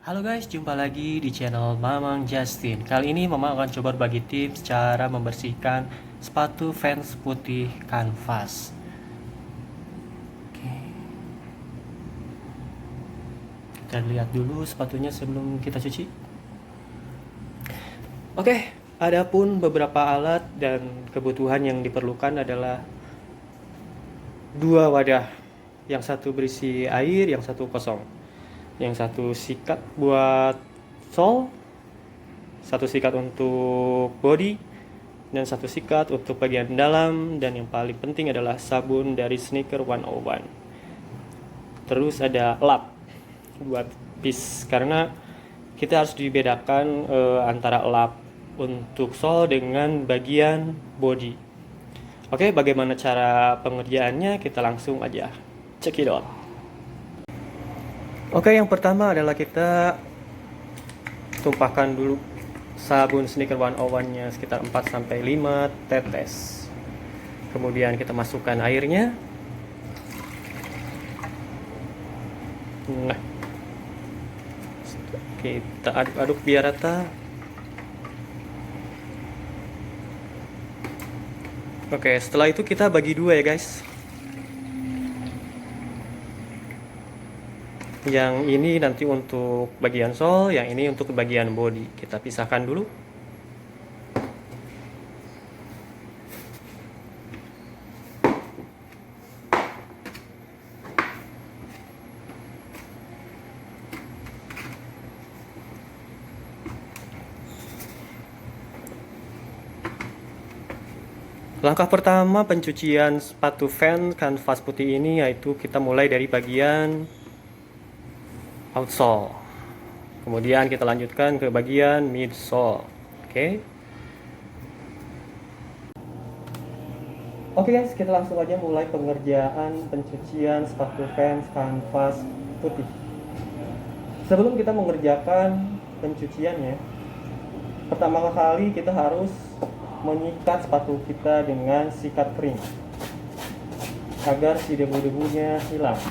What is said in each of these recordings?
Halo guys, jumpa lagi di channel Mamang Justin. Kali ini Mamang akan coba bagi tips cara membersihkan sepatu Vans putih kanvas. Oke, kita lihat dulu sepatunya sebelum kita cuci. Oke, adapun beberapa alat dan kebutuhan yang diperlukan adalah dua wadah. Yang satu berisi air, yang satu kosong. Yang satu sikat buat sol, satu sikat untuk body, dan satu sikat untuk bagian dalam, dan yang paling penting adalah sabun dari Sneaker 101. Terus ada lap buat piece, karena kita harus dibedakan antara lap untuk sol dengan bagian body. Oke, bagaimana cara pengerjaannya? Kita langsung aja check it out. Oke, yang pertama adalah kita tumpahkan dulu sabun Sneaker 101-nya sekitar 4-5 tetes. Kemudian kita masukkan airnya. Nah, kita aduk-aduk biar rata. Oke, setelah itu kita bagi dua ya guys. Yang ini nanti untuk bagian sol, yang ini untuk bagian body. Kita pisahkan dulu. Langkah pertama pencucian sepatu Vans kanvas putih ini yaitu kita mulai dari bagian outsole. Kemudian kita lanjutkan ke bagian midsole. Oke. Oke guys, kita langsung aja mulai pengerjaan pencucian sepatu Vans kanvas putih. Sebelum kita mengerjakan pencuciannya, pertama kali kita harus menyikat sepatu kita dengan sikat kering agar si debu-debunya hilang.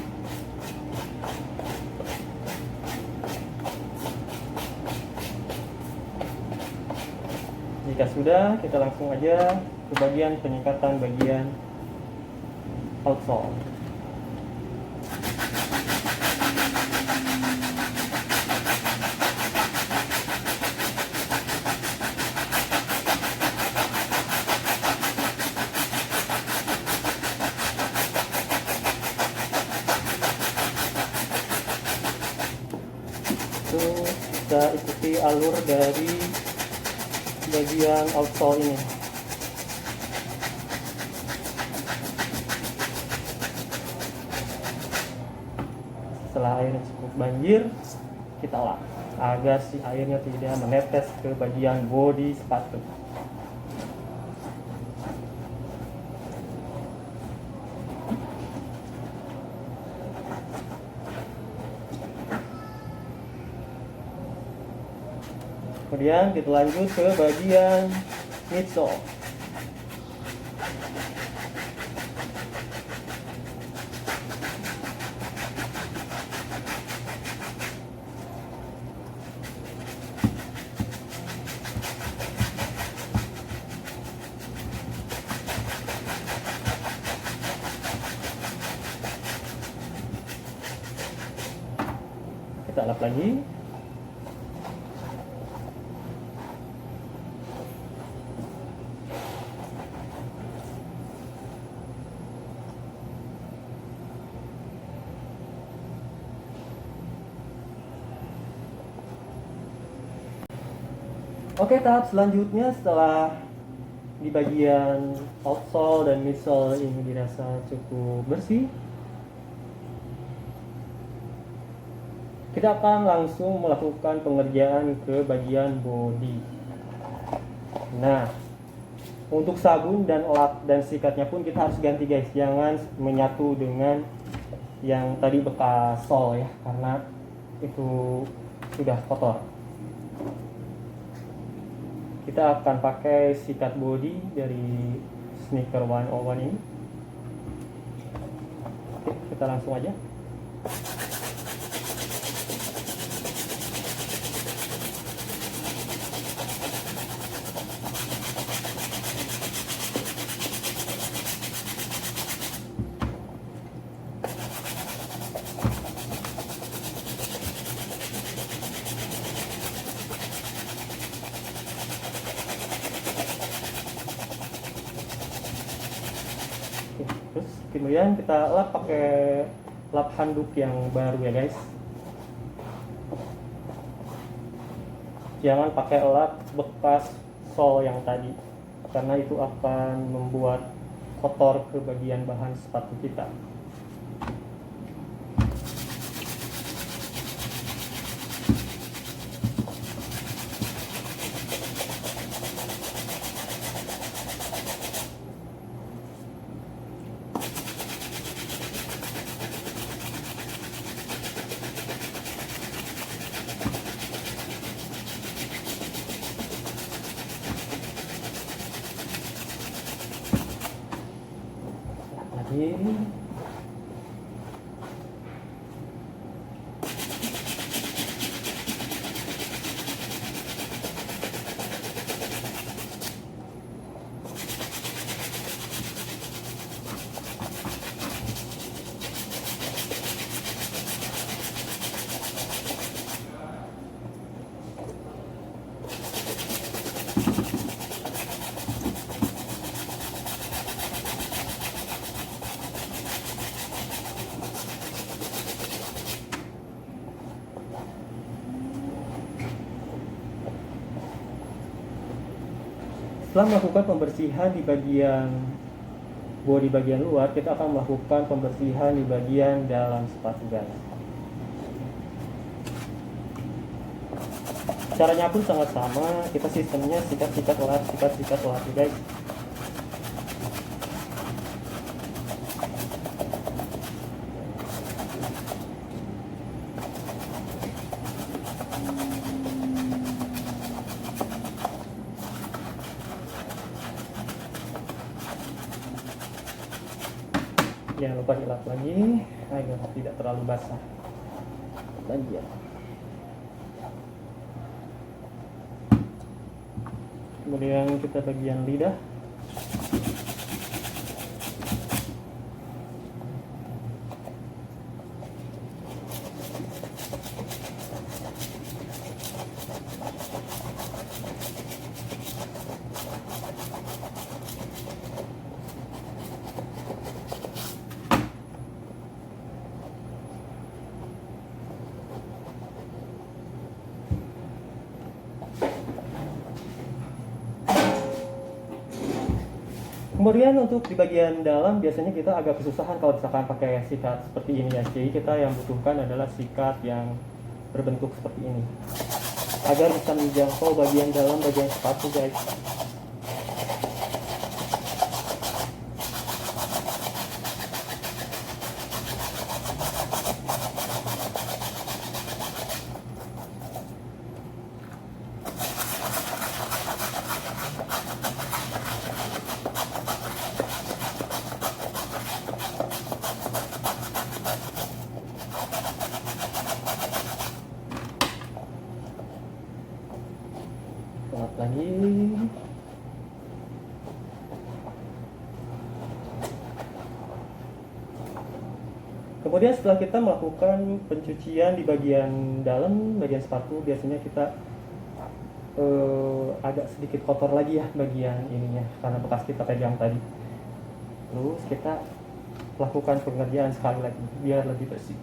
Jika sudah, kita langsung aja ke bagian penyikatan bagian outsole. Itu kita ikuti alur dari bagian outsole ini. Setelah airnya cukup banjir, kita lap agar si airnya tidak menetes ke bagian bodi sepatu. Kemudian kita lanjut ke bagian midsole. Kita lap lagi. Oke, tahap selanjutnya setelah di bagian outsole dan midsole ini dirasa cukup bersih, kita akan langsung melakukan pengerjaan ke bagian body. Nah, untuk sabun dan lap dan sikatnya pun kita harus ganti guys, jangan menyatu dengan yang tadi bekas sol ya, karena itu sudah kotor. Kita akan pakai sikat body dari Sneaker 101 ini. Oke, kita langsung aja. halus. Kemudian kita lap pakai lap handuk yang baru ya guys. Jangan pakai lap bekas sol yang tadi, karena itu akan membuat kotor ke bagian bahan sepatu kita. Lagi. Setelah melakukan pembersihan di bagian bodi bagian luar, kita akan melakukan pembersihan di bagian dalam sepatu guys. Caranya pun sangat sama, kita sistemnya sikat-sikat lap guys. Jangan lupa dilap lagi agar tidak terlalu basah lagi ya. Kemudian kita bagian lidah. Kemudian untuk di bagian dalam biasanya kita agak kesusahan kalau misalkan pakai sikat seperti ini ya. Jadi kita yang butuhkan adalah sikat yang berbentuk seperti ini agar bisa menjangkau bagian dalam bagian sepatu guys. Lap lagi. Kemudian setelah kita melakukan pencucian di bagian dalam bagian sepatu, biasanya kita agak sedikit kotor lagi ya bagian ininya karena bekas kita pegang tadi. Terus kita lakukan pengerjaan sekali lagi biar lebih bersih.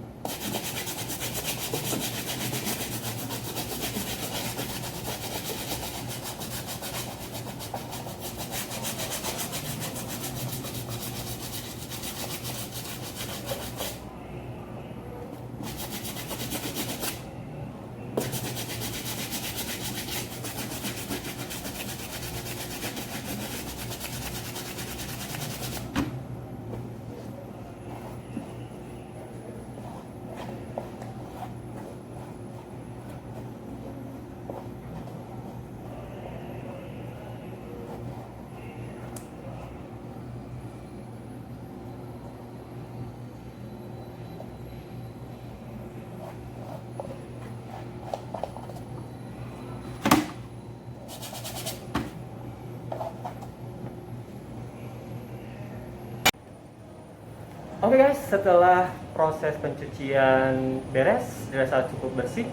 Oke guys, setelah proses pencucian beres, dirasa cukup bersih,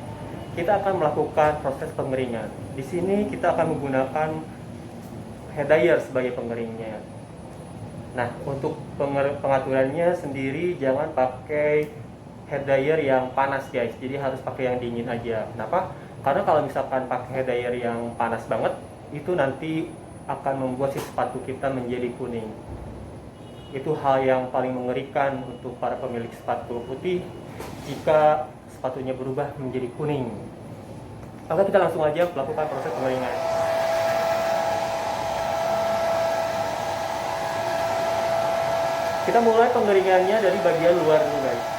kita akan melakukan proses pengeringan. Di sini kita akan menggunakan hair dryer sebagai pengeringnya. Nah, untuk pengaturannya sendiri, jangan pakai hair dryer yang panas guys, jadi harus pakai yang dingin aja. Kenapa? Karena kalau misalkan pakai hair dryer yang panas banget, itu nanti akan membuat si sepatu kita menjadi kuning. Itu hal yang paling mengerikan untuk para pemilik sepatu putih jika sepatunya berubah menjadi kuning. Maka kita langsung aja melakukan proses pengeringan. Kita mulai pengeringannya dari bagian luar dulu guys.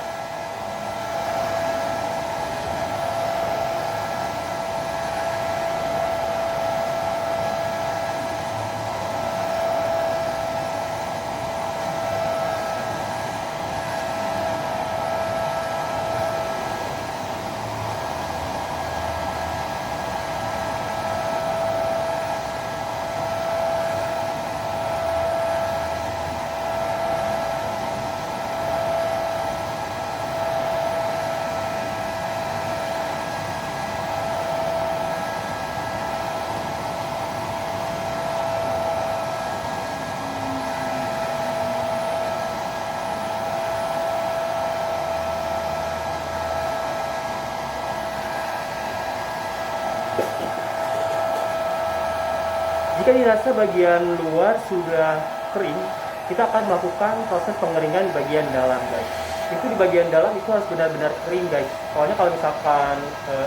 Jika dirasa bagian luar sudah kering, kita akan melakukan proses pengeringan bagian dalam guys. Itu di bagian dalam itu harus benar-benar kering guys. Soalnya kalau misalkan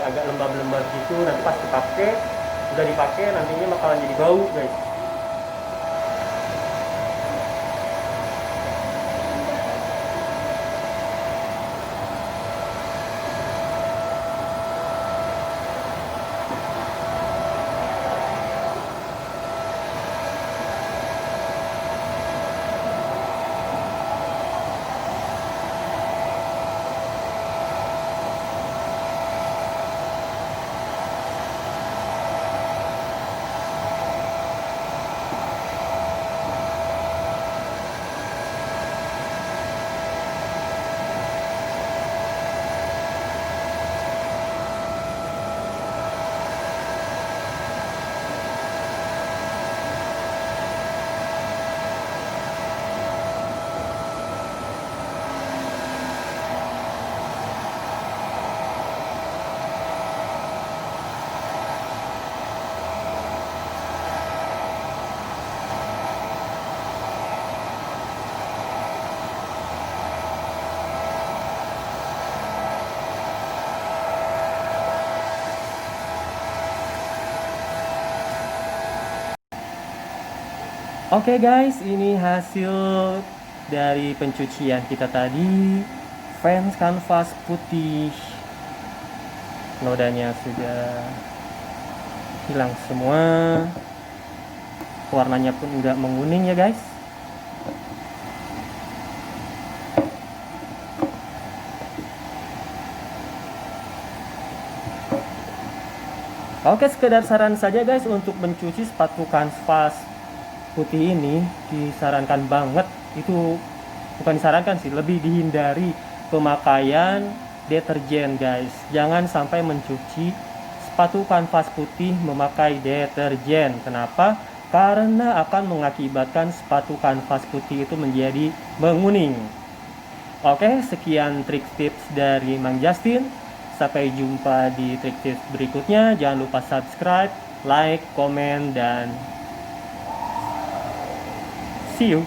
agak lembab-lembab gitu, nanti pas udah dipakai nantinya bakalan jadi bau guys. Oke guys, ini hasil dari pencucian kita tadi. Vans kanvas putih, nodanya sudah hilang semua, warnanya pun udah menguning ya guys. Oke, sekedar saran saja guys, untuk mencuci sepatu kanvas putih ini disarankan banget, itu bukan disarankan sih, lebih dihindari pemakaian deterjen guys. Jangan sampai mencuci sepatu kanvas putih memakai deterjen. Kenapa? Karena akan mengakibatkan sepatu kanvas putih itu menjadi menguning. Oke, sekian trik tips dari Mang Justin. Sampai jumpa di trik tips berikutnya. Jangan lupa subscribe, like, komen, dan see you.